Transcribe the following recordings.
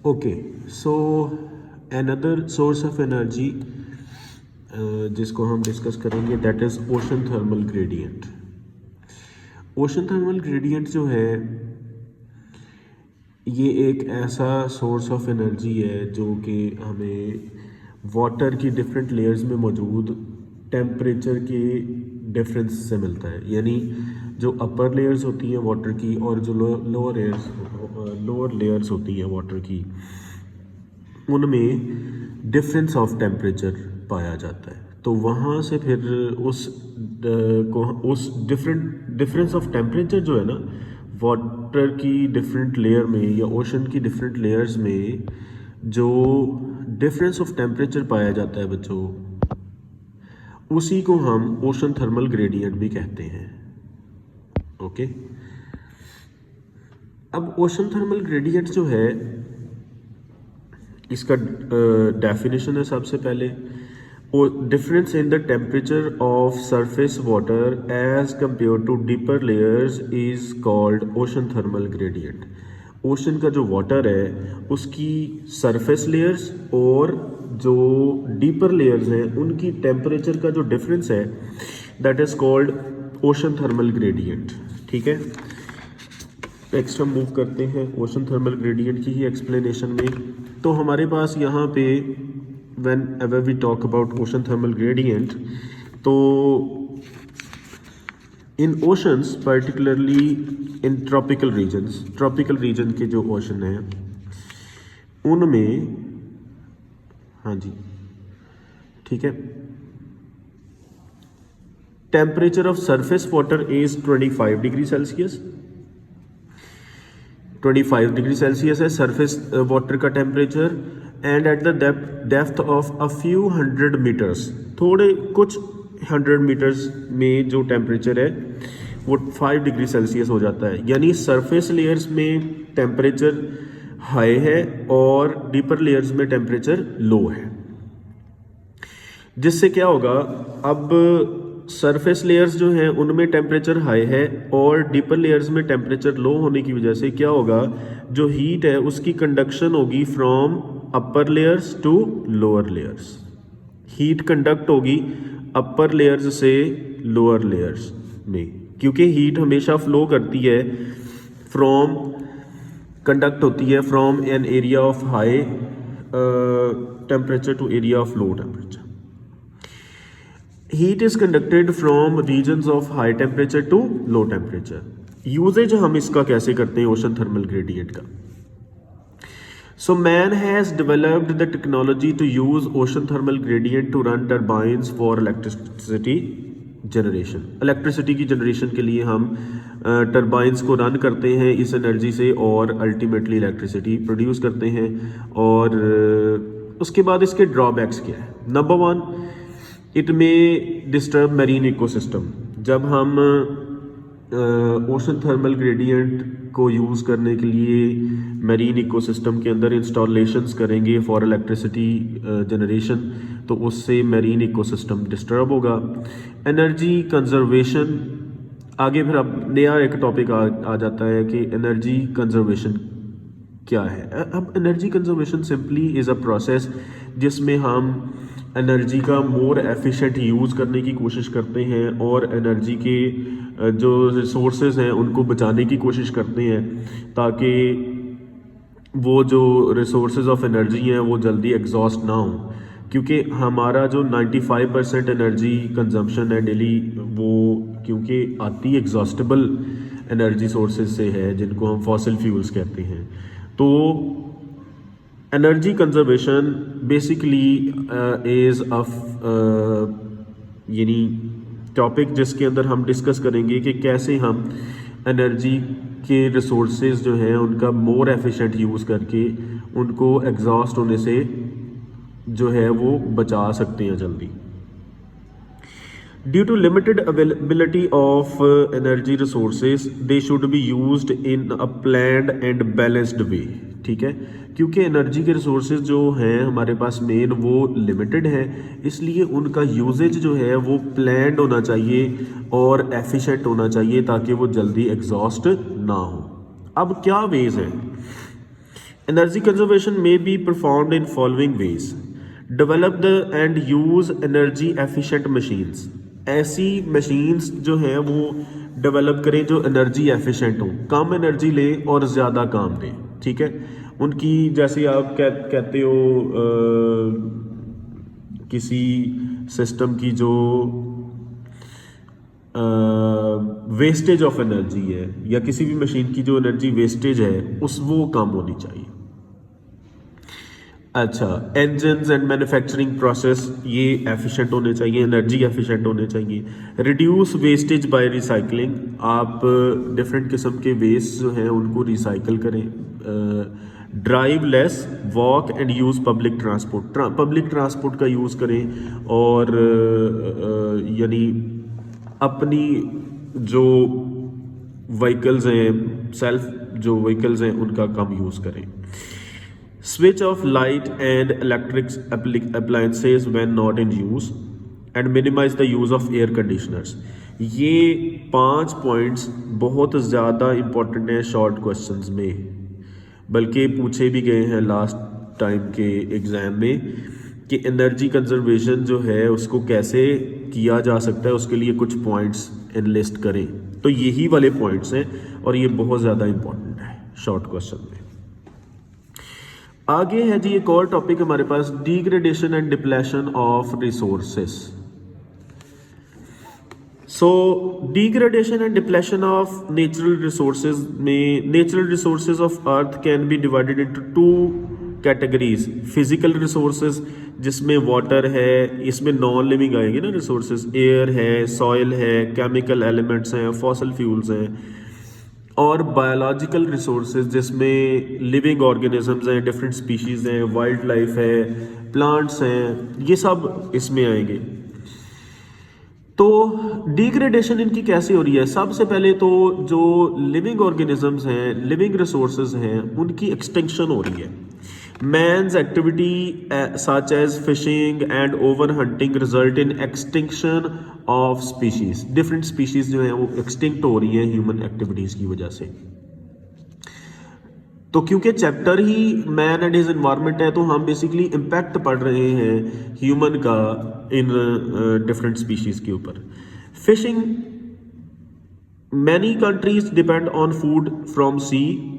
Okay, so another source of energy जिसको हम discuss करेंगे that is ocean thermal gradient. Ocean thermal gradient जो है ये एक ऐसा सोर्स ऑफ एनर्जी है जो कि हमें वाटर की डिफरेंट लेयर्स में मौजूद टेम्परेचर के डिफरेंस से मिलता है। यानी जो अपर लेयर्स होती हैं वाटर की और जो लोअर लेयर्स होती हैं वाटर की, उनमें डिफरेंस ऑफ टेम्परेचर पाया जाता है। तो वहाँ से फिर उस डिफरेंस ऑफ टेम्परेचर जो है ना वाटर की डिफरेंट लेयर में या ओशन की डिफरेंट लेयर्स में जो डिफरेंस ऑफ टेम्परेचर पाया जाता है बच्चों, उसी को हम ओशन थर्मल ग्रेडियंट भी कहते हैं। ओके, अब ओशन थर्मल ग्रेडियंट जो है इसका डेफिनेशन है सबसे पहले difference in the temperature of surface water as compare to deeper layers is called ocean thermal gradient. Ocean का जो वाटर है उसकी सरफेस लेयर्स और जो डीपर लेयर्स हैं उनकी टेम्परेचर का जो डिफरेंस है that is called ocean thermal gradient. ठीक है, नेक्स्ट हम मूव करते हैं ओशन थर्मल ग्रेडियंट की ही एक्सप्लेनेशन में। तो हमारे पास यहाँ पे whenever we talk about ocean thermal gradient, तो in oceans particularly in tropical region के जो ओशन हैं उनमें, हाँ जी ठीक है, temperature of surface water is 25 degree Celsius. 25 degree Celsius है सरफेस वाटर का temperature and at the depth of a few 100 metres, थोड़े कुछ 100 मीटर्स में जो टेम्परेचर है वो 5 डिग्री सेल्सियस हो जाता है। यानी सरफेस लेयर्स में टेम्परेचर हाई है और डीपर लेयर्स में टेम्परेचर लो है। जिससे क्या होगा, अब सरफेस लेयर्स जो हैं उनमें टेम्परेचर हाई है और डीपर लेयर्स में टेम्परेचर लो होने की वजह से क्या होगा, जो हीट है उसकी कंडक्शन होगी from upper layers to lower layers. Heat conduct होगी अपर लेयर्स से लोअर लेयर्स में, क्योंकि हीट हमेशा फ्लो करती है फ्रॉम, कंडक्ट होती है from an area of high temperature to area of low temperature. Heat is conducted from regions of high temperature to low temperature. Uses हम इसका कैसे करते हैं ओशन थर्मल ग्रेडियंट का। So man has developed the technology to use ocean thermal gradient to run turbines for electricity generation. Electricity की generation के लिए हम टर्बाइंस को रन करते हैं इस एनर्जी से और अल्टीमेटली इलेक्ट्रिसिटी प्रोड्यूस करते हैं। और उसके बाद इसके ड्रॉबैक्स क्या है। नंबर 1, इट में डिस्टर्ब मैरीन इकोसिस्टम। जब हम ओशन थर्मल ग्रेडियंट को यूज़ करने के लिए मैरीन इकोसिस्टम के अंदर इंस्टॉलेशंस करेंगे फॉर इलेक्ट्रिसिटी जनरेशन, तो उससे मैरीन इकोसिस्टम डिस्टर्ब होगा। एनर्जी कंजर्वेशन, आगे फिर अब नया एक टॉपिक आ जाता है कि एनर्जी कंजर्वेशन क्या है। अब energy conservation simply is a process जिसमें हम एनर्जी का मोर एफिशिएंट यूज़ करने की कोशिश करते हैं और एनर्जी के जो रिसोर्सेज हैं उनको बचाने की कोशिश करते हैं ताकि वो जो रिसोर्सेज ऑफ एनर्जी हैं वो जल्दी एग्जॉस्ट ना हो। क्योंकि हमारा जो 95% एनर्जी कंजम्पशन है डेली, वो क्योंकि आती एग्जॉस्टेबल एनर्जी सोर्सेज से है जिनको हम फॉसिल फ्यूल्स कहते हैं। तो एनर्जी कंजर्वेशन बेसिकली इज़ यानी टॉपिक जिसके अंदर हम डिस्कस करेंगे कि कैसे हम एनर्जी के रिसोर्सेज जो हैं उनका मोर एफिशिएंट यूज़ करके उनको एग्जॉस्ट होने से जो है वो बचा सकते हैं जल्दी। Due to limited availability of energy resources they should be used in a planned and balanced way. ठीक है, क्योंकि एनर्जी के रिसोर्सेज जो हैं हमारे पास मेन वो लिमिटेड हैं, इसलिए उनका यूजेज जो है वो प्लान्ड होना चाहिए और एफिशिएंट होना चाहिए ताकि वो जल्दी एग्जॉस्ट ना हो। अब क्या वेज हैं एनर्जी कंजर्वेशन में be performed in following veg. Develop the end use energy efficient machines. ऐसी मशीन्स जो हैं वो डेवलप करें जो एनर्जी एफिशिएंट हो, कम एनर्जी ले और ज़्यादा काम दें। ठीक है, उनकी जैसे आप कहते हो किसी सिस्टम की जो वेस्टेज ऑफ एनर्जी है या किसी भी मशीन की जो एनर्जी वेस्टेज है उस वो कम होनी चाहिए। अच्छा, इंजन्स एंड मैन्युफैक्चरिंग प्रोसेस ये एफिशिएंट होने चाहिए, एनर्जी एफिशिएंट होने चाहिए। रिड्यूस वेस्टेज बाय रिसाइकलिंग, आप डिफरेंट किस्म के वेस्ट जो हैं उनको रिसाइकल करें। Drive less, walk and use public transport, public transport का यूज़ करें और यानी अपनी जो व्हीकल्स हैं, सेल्फ जो व्हीकल्स हैं उनका कम यूज़ करें। Switch off light and electric appliances when not in use and minimise the use of air conditioners. ये 5 पॉइंट्स बहुत ज़्यादा इंपॉर्टेंट हैं शॉर्ट क्वेश्चंस में, बल्कि पूछे भी गए हैं लास्ट टाइम के एग्ज़ाम में कि एनर्जी कंजर्वेशन जो है उसको कैसे किया जा सकता है, उसके लिए कुछ पॉइंट्स एनलिस्ट करें। तो यही वाले पॉइंट्स हैं और ये बहुत ज़्यादा इंपॉर्टेंट है शॉर्ट क्वेश्चन में। आगे है जी एक और टॉपिक हमारे पास, degradation and depletion of resources. So degradation and depletion of natural resources में, natural resources of earth can be divided into 2 categories. Physical resources जिसमें वाटर है, इसमें नॉन लिविंग आएंगे ना रिसोर्सेज, एयर है, सॉइल है, केमिकल एलिमेंट्स हैं, fossil fuels हैं, और बायोलॉजिकल रिसोर्सेज जिसमें लिविंग ऑर्गेनिजम्स हैं, डिफरेंट स्पीशीज़ हैं, वाइल्ड लाइफ है, प्लांट्स हैं, ये सब इसमें आएंगे। तो डिग्रेडेशन इनकी कैसे हो रही है? सबसे पहले तो जो लिविंग ऑर्गेनिजम्स हैं, लिविंग रिसोर्सेज हैं, उनकी एक्सटिंक्शन हो रही है। Man's activity such as fishing and over hunting result in extinction of species. Different species जो हैं वो एक्सटिंक्ट हो रही है ह्यूमन एक्टिविटीज की वजह से। तो क्योंकि chapter he man and his environment है, तो हम बेसिकली इम्पैक्ट पढ़ रहे हैं ह्यूमन का इन डिफरेंट स्पीशीज के ऊपर। Fishing, many countries depend on food from sea,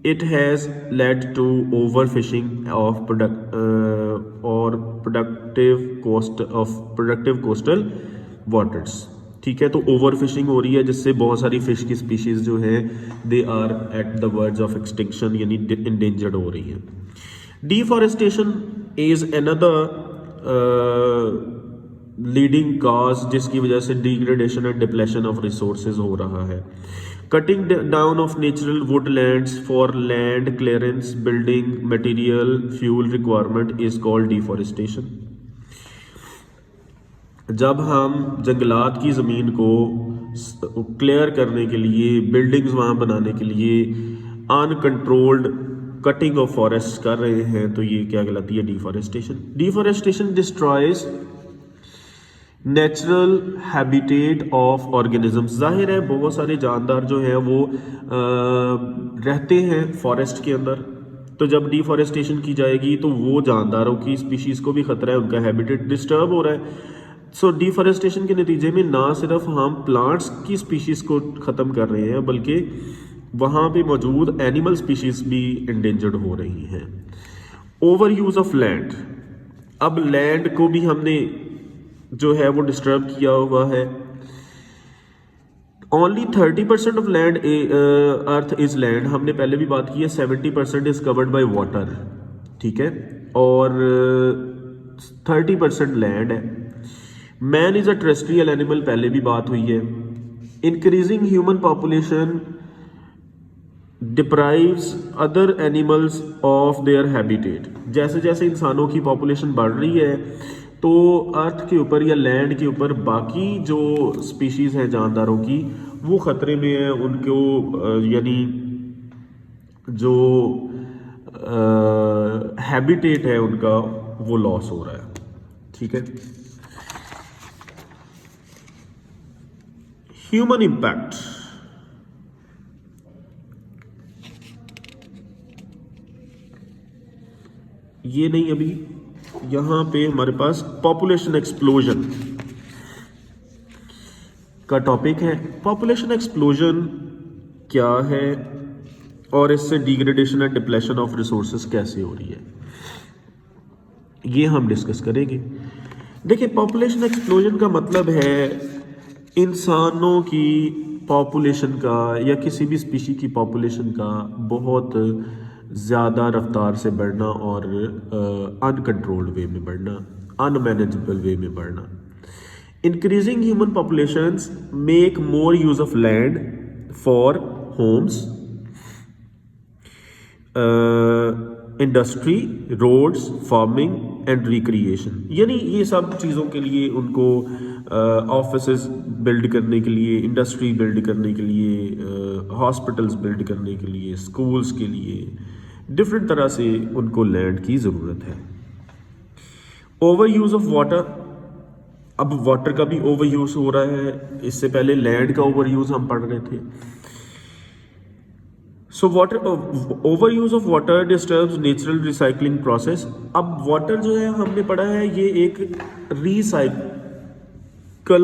it has led to overfishing of productive coastal waters। ठीक है, तो ओवरफिशिंग हो रही है जिससे बहुत सारी फिश की स्पीशीज जो हैं they are at the verge of extinction, यानी इंडेंजर्ड हो रही हैं। Deforestation is another leading cause जिसकी वजह से degradation and depletion of resources हो रहा है। Cutting down of natural woodlands for land clearance, building material, fuel requirement is called deforestation। जब हम जंगलात की ज़मीन को क्लियर करने के लिए, बिल्डिंग्स वहाँ बनाने के लिए अनकंट्रोल्ड कटिंग ऑफ फॉरेस्ट कर रहे हैं, तो ये क्या कहलाती है? Deforestation. Deforestation destroys natural habitat of organisms. जाहिर है बहुत सारे जानदार जो हैं वो रहते हैं फॉरेस्ट के अंदर, तो जब डिफॉरेस्टेशन की जाएगी तो वो जानदारों की स्पीशीज़ को भी ख़तरा है, उनका हैबिटेट डिस्टर्ब हो रहा है। सो डिफॉरेस्टेशन के नतीजे में ना सिर्फ हम प्लांट्स की स्पीशीज़ को ख़त्म कर रहे हैं, बल्कि वहाँ पे मौजूद एनिमल स्पीशीज़ भी इंडेंजर्ड हो रही हैं। ओवर यूज़ ऑफ लैंड, अब लैंड को भी हमने जो है वो डिस्टर्ब किया हुआ है। Only 30% of land earth is land, हमने पहले भी बात की है। 70% इज कवर्ड बाय वाटर, ठीक है, और 30% लैंड है। Man is a terrestrial animal, पहले भी बात हुई है। Increasing human population deprives other animals of their habitat, जैसे जैसे इंसानों की पॉपुलेशन बढ़ रही है तो अर्थ के ऊपर या लैंड के ऊपर बाकी जो स्पीशीज़ हैं जानदारों की वो ख़तरे में है, उनको यानी जो हैबिटेट है उनका वो लॉस हो रहा है। ठीक है, ह्यूमन इम्पैक्ट। ये नहीं, अभी यहाँ पे हमारे पास पॉपुलेशन एक्सप्लोजन का टॉपिक है। पॉपुलेशन एक्सप्लोजन क्या है और इससे degradation and depletion of resources कैसे हो रही है, ये हम डिस्कस करेंगे। देखिए, पॉपुलेशन एक्सप्लोजन का मतलब है इंसानों की पॉपुलेशन का या किसी भी स्पीशी की पॉपुलेशन का बहुत ज़्यादा रफ्तार से बढ़ना और अनकंट्रोल्ड वे में बढ़ना, अनमैनेजेबल वे में बढ़ना। Increasing human populations make more use of land for homes, industry, roads, farming and recreation. यानी ये सब चीज़ों के लिए उनको ऑफिसेस बिल्ड करने के लिए, इंडस्ट्री बिल्ड करने के लिए, हॉस्पिटल्स बिल्ड करने के लिए, स्कूल्स के लिए डिफरेंट तरह से उनको लैंड की ज़रूरत है। ओवर यूज़ ऑफ वाटर, अब वाटर का भी ओवर यूज़ हो रहा है, इससे पहले लैंड का ओवर यूज़ हम पढ़ रहे थे। So water, over use of water disturbs natural recycling process. अब वाटर जो है हमने पढ़ा है ये एक रिसाइकल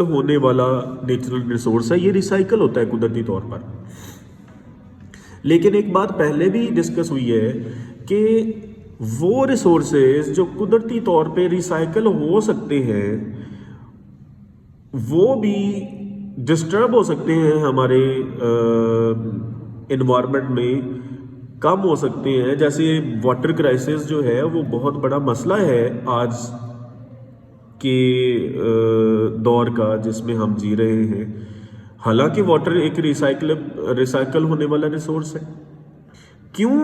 होने वाला नेचुरल रिसोर्स है, ये रिसाइकल होता है कुदरती तौर पर। लेकिन एक बात पहले भी डिस्कस हुई है कि वो रिसोर्सेज जो कुदरती तौर पे रिसाइकल हो सकते हैं वो भी डिस्टर्ब हो सकते हैं, हमारे इन्वायरमेंट में कम हो सकते हैं। जैसे वाटर क्राइसिस जो है वो बहुत बड़ा मसला है आज के दौर का जिसमें हम जी रहे हैं। हालांकि वाटर एक रिसाइकल होने वाला रिसोर्स है। क्यों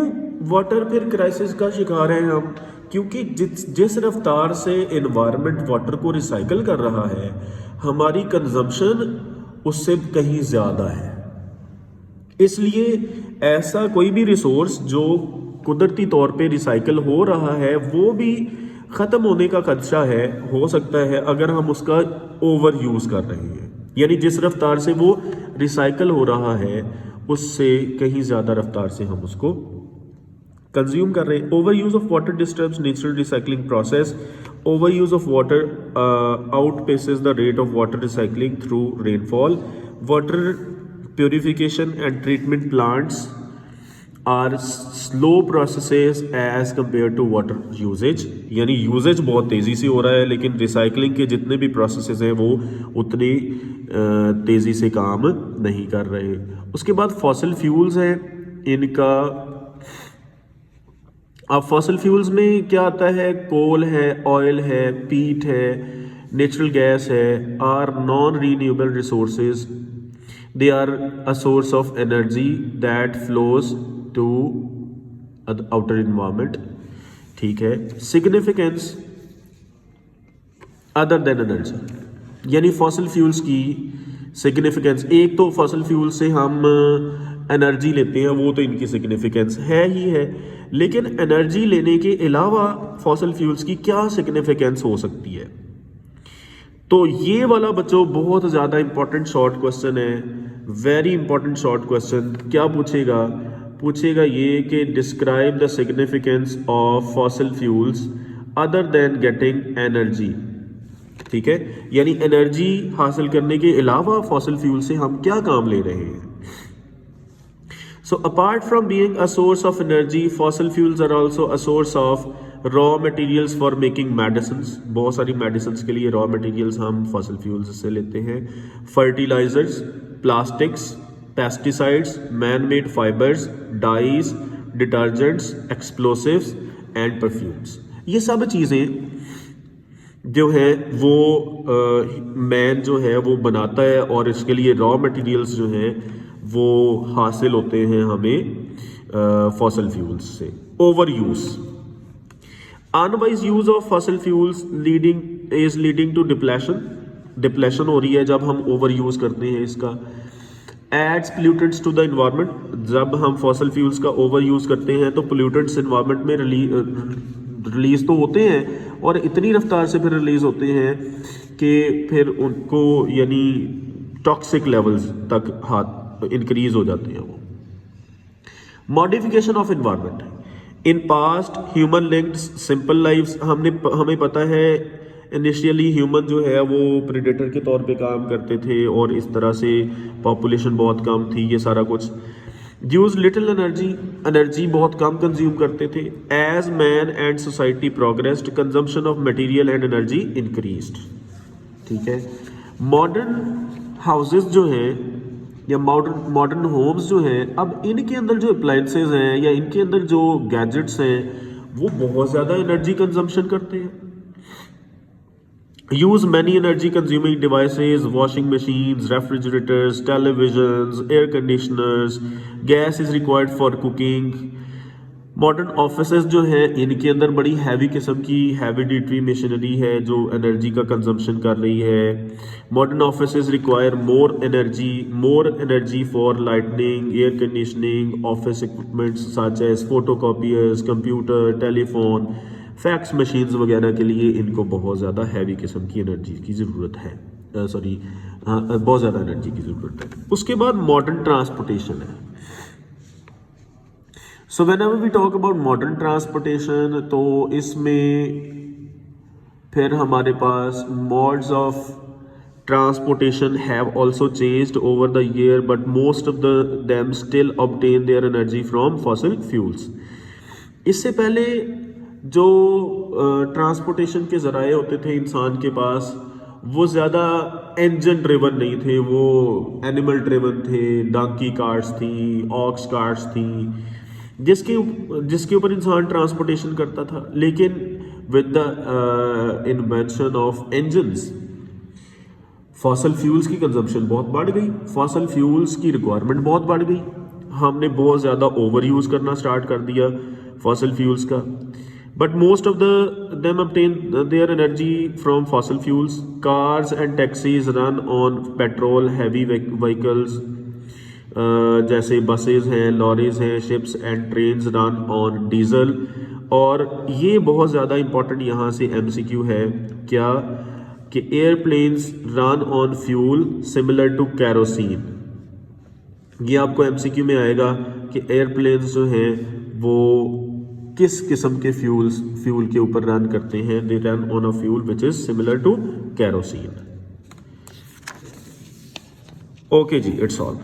वाटर फिर क्राइसिस का शिकार हैं हम? क्योंकि जिस रफ्तार से इन्वायरमेंट वाटर को रिसाइकल कर रहा है, हमारी कंजम्पशन उससे कहीं ज़्यादा है। इसलिए ऐसा कोई भी रिसोर्स जो कुदरती तौर पे रिसाइकल हो रहा है वो भी ख़त्म होने का खदशा है, हो सकता है अगर हम उसका ओवर यूज़ कर रहे हैं। यानी जिस रफ्तार से वो रिसाइकल हो रहा है उससे कहीं ज़्यादा रफ्तार से हम उसको कंज्यूम कर रहे हैं। Over use of water disturbs natural recycling process. Over use of water outpaces the rate of water recycling through rainfall. Water purification and treatment plants are slow processes as compared to water usage. यानी usage बहुत तेज़ी से हो रहा है लेकिन recycling के जितने भी प्रोसेसेस हैं वो उतनी तेज़ी से काम नहीं कर रहे। उसके बाद फॉसिल फ्यूल्स हैं, इनका अब फॉसिल फ्यूल्स में क्या आता है? कोल है, ऑयल है, पीट है, नेचुरल गैस है, are non renewable resources. They are a source of energy that flows to the outer environment. ठीक है। Significance other than energy, यानी फॉसिल फ्यूल्स की सिग्निफिकेंस, एक तो फॉसिल फ्यूल से हम एनर्जी लेते हैं, वो तो इनकी सिग्निफिकेंस है ही है, लेकिन एनर्जी लेने के अलावा फॉसिल फ्यूल्स की क्या सिग्निफिकेंस हो सकती है? तो ये वाला बच्चों बहुत ज़्यादा इंपॉर्टेंट शॉर्ट क्वेश्चन है, वेरी इंपॉर्टेंट शॉर्ट क्वेश्चन। क्या पूछेगा? पूछेगा ये कि describe the significance of fossil fuels other than getting energy. ठीक है, यानी एनर्जी हासिल करने के अलावा फॉसिल फ्यूल से हम क्या काम ले रहे हैं। So apart from being a source of energy, fossil fuels are also a source of raw materials for making medicines. बहुत सारी मेडिसिन्स के लिए रॉ मटेरियल्स हम फॉसिल फ्यूल्स से लेते हैं। Fertilisers, plastics, pesticides, man made fibres, dyes, detergents, explosives and perfumes. ये सब चीज़ें जो है वो मैन जो है वो बनाता है और इसके लिए रॉ मटेरियल्स जो हैं वो हासिल होते हैं हमें फॉसिल फ्यूल्स से। Over use, unwise use of fossil fuels leading to depletion हो रही है जब हम ओवर यूज करते हैं इसका। Adds pollutants to the environment, जब हम फॉसिल फ्यूल्स का ओवर यूज करते हैं तो पोल्यूटेंट्स इन्वायरमेंट में रिलीज तो होते हैं और इतनी रफ्तार से फिर रिलीज होते हैं कि फिर उनको यानी टॉक्सिक लेवल्स तक इंक्रीज हो जाते हैं वो। Modification of environment, in past human linked simple lives, हमें पता है इनिशियली ह्यूमन जो है वो प्रेडेटर के तौर पे काम करते थे और इस तरह से पॉपुलेशन बहुत कम थी, ये सारा कुछ। यूज लिटिल एनर्जी बहुत कम कंज्यूम करते थे। As man and society progressed consumption of material and energy increased. ठीक है, मॉडर्न हाउसेस जो हैं या मॉडर्न होम्स जो हैं, अब इनके अंदर जो अप्लायंसेज हैं या इनके अंदर जो गैजेट्स हैं वो बहुत ज़्यादा एनर्जी कंजम्पशन करते हैं। Use many energy consuming devices, washing machines, refrigerators, televisions, air conditioners, gas is required for cooking. Modern offices जो हैं इनके अंदर बड़ी हैवी किस्म की हैविडिटरी मशीनरी है जो एनर्जी का कंजम्पशन कर रही है। Modern offices require more energy for lightning, air conditioning, office equipments such as photocopiers, computer, telephone, fax machines वगैरह के लिए इनको बहुत ज़्यादा हैवी किस्म की एनर्जी की ज़रूरत है, बहुत ज़्यादा एनर्जी की ज़रूरत है। उसके बाद मॉडर्न ट्रांसपोर्टेशन है। So whenever we talk about modern transportation, तो इसमें फिर हमारे पास modes of transportation have also changed over the year, but most of them still obtain their energy from fossil fuels. इससे पहले जो ट्रांसपोर्टेशन के ज़राए होते थे इंसान के पास, वो ज़्यादा इंजन ड्रिवन नहीं थे, वो एनिमल ड्रिवन थे। डंकी कार्ट्स थी, ऑक्स कार्ट्स थी, जिसके ऊपर इंसान ट्रांसपोर्टेशन करता था। लेकिन with the invention of engines, fossil fuels की कंजम्पशन बहुत बढ़ गई, फॉसल फ्यूल्स की रिक्वायरमेंट बहुत बढ़ गई, हमने बहुत ज़्यादा ओवर यूज़ करना स्टार्ट कर दिया फॉसल फ्यूल्स का। But most of them obtain their energy from fossil fuels. Cars and taxis run on petrol, heavy vehicles जैसे बसेज हैं, लॉरीज हैं, ships and trains run on diesel. और ये बहुत ज़्यादा इंपॉर्टेंट यहाँ से MCQ है क्या, कि airplanes run on fuel similar to kerosene. ये आपको MCQ में आएगा कि एयरप्लेन्स जो हैं वो किस किस्म के फ्यूल के ऊपर रन करते हैं। They run on a fuel which is similar to kerosene. Okay जी, इट्स ऑल।